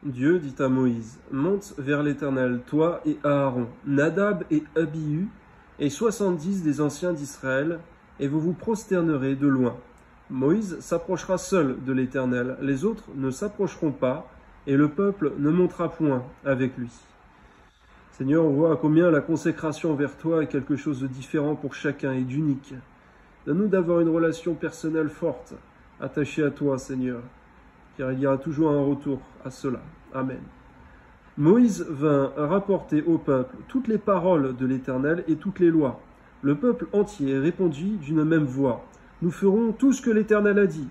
Dieu dit à Moïse, « Monte vers l'Éternel, toi et Aaron, Nadab et Abihu, et 70 des anciens d'Israël, et vous vous prosternerez de loin. Moïse s'approchera seul de l'Éternel, les autres ne s'approcheront pas, et le peuple ne montera point avec lui. » Seigneur, on voit à combien la consécration vers toi est quelque chose de différent pour chacun et d'unique. Donne-nous d'avoir une relation personnelle forte, attachée à toi, Seigneur, car il y aura toujours un retour à cela. Amen. Moïse vint rapporter au peuple toutes les paroles de l'Éternel et toutes les lois. Le peuple entier répondit d'une même voix, « Nous ferons tout ce que l'Éternel a dit. »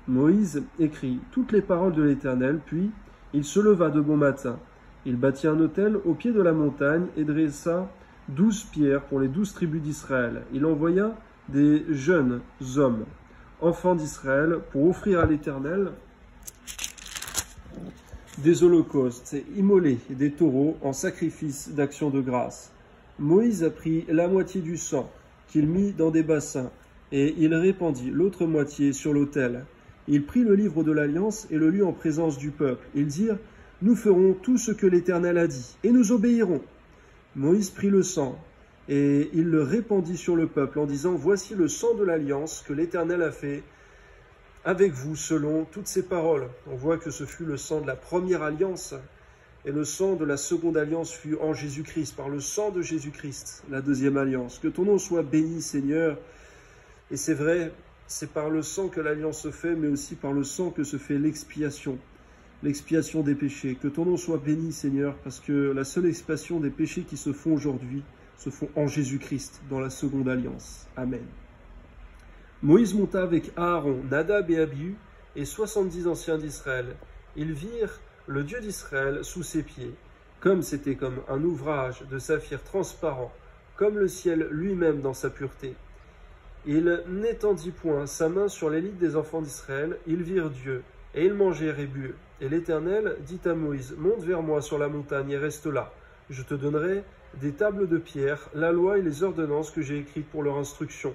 Moïse écrit toutes les paroles de l'Éternel, puis il se leva de bon matin. Il bâtit un autel au pied de la montagne et dressa 12 pierres pour les 12 tribus d'Israël. Il envoya des jeunes hommes, enfants d'Israël, pour offrir à l'Éternel des holocaustes et immoler des taureaux en sacrifice d'action de grâce. Moïse a pris la moitié du sang qu'il mit dans des bassins et il répandit l'autre moitié sur l'autel. Il prit le livre de l'Alliance et le lut en présence du peuple. Ils dirent, « Nous ferons tout ce que l'Éternel a dit et nous obéirons. » Moïse prit le sang et il le répandit sur le peuple en disant, « Voici le sang de l'Alliance que l'Éternel a fait avec vous selon toutes ces paroles. » On voit que ce fut le sang de la première alliance et le sang de la seconde alliance fut en Jésus-Christ, par le sang de Jésus-Christ, la deuxième alliance. Que ton nom soit béni, Seigneur. Et c'est vrai, c'est par le sang que l'alliance se fait, mais aussi par le sang que se fait l'expiation des péchés. Que ton nom soit béni, Seigneur, parce que la seule expiation des péchés qui se font aujourd'hui se font en Jésus-Christ, dans la seconde alliance. Amen. Moïse monta avec Aaron, Nadab et Abihu, et 70 anciens d'Israël. Ils virent le Dieu d'Israël sous ses pieds, comme c'était comme un ouvrage de saphir transparent, comme le ciel lui-même dans sa pureté. Il n'étendit point sa main sur l'élite des enfants d'Israël, ils virent Dieu, et ils mangèrent et burent. Et l'Éternel dit à Moïse, « Monte vers moi sur la montagne et reste là. Je te donnerai des tables de pierre, la loi et les ordonnances que j'ai écrites pour leur instruction. »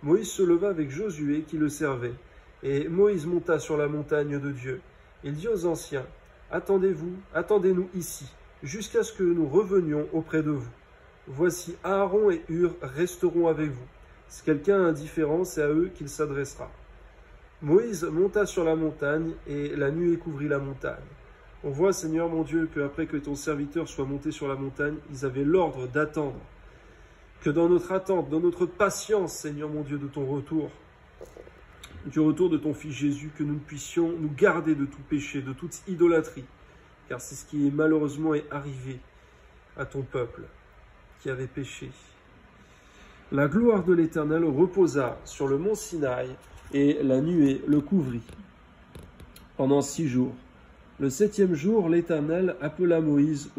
Moïse se leva avec Josué qui le servait, et Moïse monta sur la montagne de Dieu. Il dit aux anciens, « Attendez-nous ici, jusqu'à ce que nous revenions auprès de vous. Voici Aaron et Hur resteront avec vous. Si quelqu'un a indifférent, c'est à eux qu'il s'adressera. » Moïse monta sur la montagne, et la nuée couvrit la montagne. On voit, Seigneur mon Dieu, qu'après que ton serviteur soit monté sur la montagne, ils avaient l'ordre d'attendre. Que dans notre attente, dans notre patience, Seigneur mon Dieu, de ton retour, du retour de ton Fils Jésus, que nous puissions nous garder de tout péché, de toute idolâtrie, car c'est ce qui malheureusement est arrivé à ton peuple qui avait péché. La gloire de l'Éternel reposa sur le mont Sinaï et la nuée le couvrit pendant 6 jours. Le 7e jour, l'Éternel appela Moïse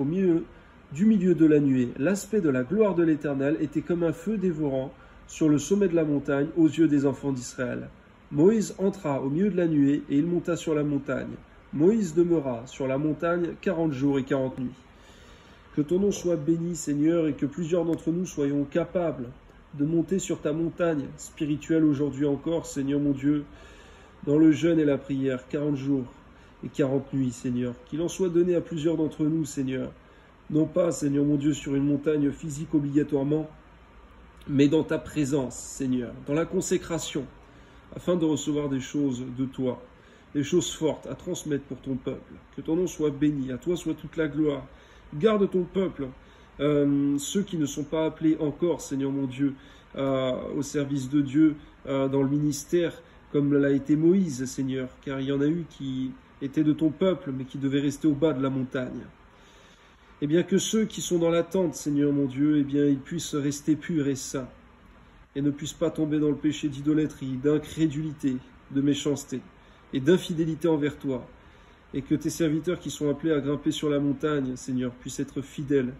du milieu de la nuée. L'aspect de la gloire de l'Éternel était comme un feu dévorant sur le sommet de la montagne aux yeux des enfants d'Israël. Moïse entra au milieu de la nuée et il monta sur la montagne. Moïse demeura sur la montagne 40 jours et 40 nuits. Que ton nom soit béni, Seigneur, et que plusieurs d'entre nous soyons capables de monter sur ta montagne spirituelle aujourd'hui encore, Seigneur mon Dieu, dans le jeûne et la prière, 40 jours et 40 nuits, Seigneur. Qu'il en soit donné à plusieurs d'entre nous, Seigneur. Non pas, Seigneur mon Dieu, sur une montagne physique obligatoirement, mais dans ta présence, Seigneur, dans la consécration, afin de recevoir des choses de toi, des choses fortes à transmettre pour ton peuple. Que ton nom soit béni, à toi soit toute la gloire. Garde ton peuple, ceux qui ne sont pas appelés encore, Seigneur mon Dieu, au service de Dieu, dans le ministère, comme l'a été Moïse, Seigneur, car il y en a eu qui étaient de ton peuple, mais qui devaient rester au bas de la montagne. Eh bien, que ceux qui sont dans l'attente, Seigneur mon Dieu, eh bien, ils puissent rester purs et saints, et ne puissent pas tomber dans le péché d'idolâtrie, d'incrédulité, de méchanceté, et d'infidélité envers toi, et que tes serviteurs qui sont appelés à grimper sur la montagne, Seigneur, puissent être fidèles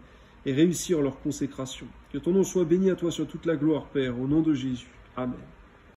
et réussir leur consécration. Que ton nom soit béni, à toi soit toute la gloire, Père, au nom de Jésus. Amen.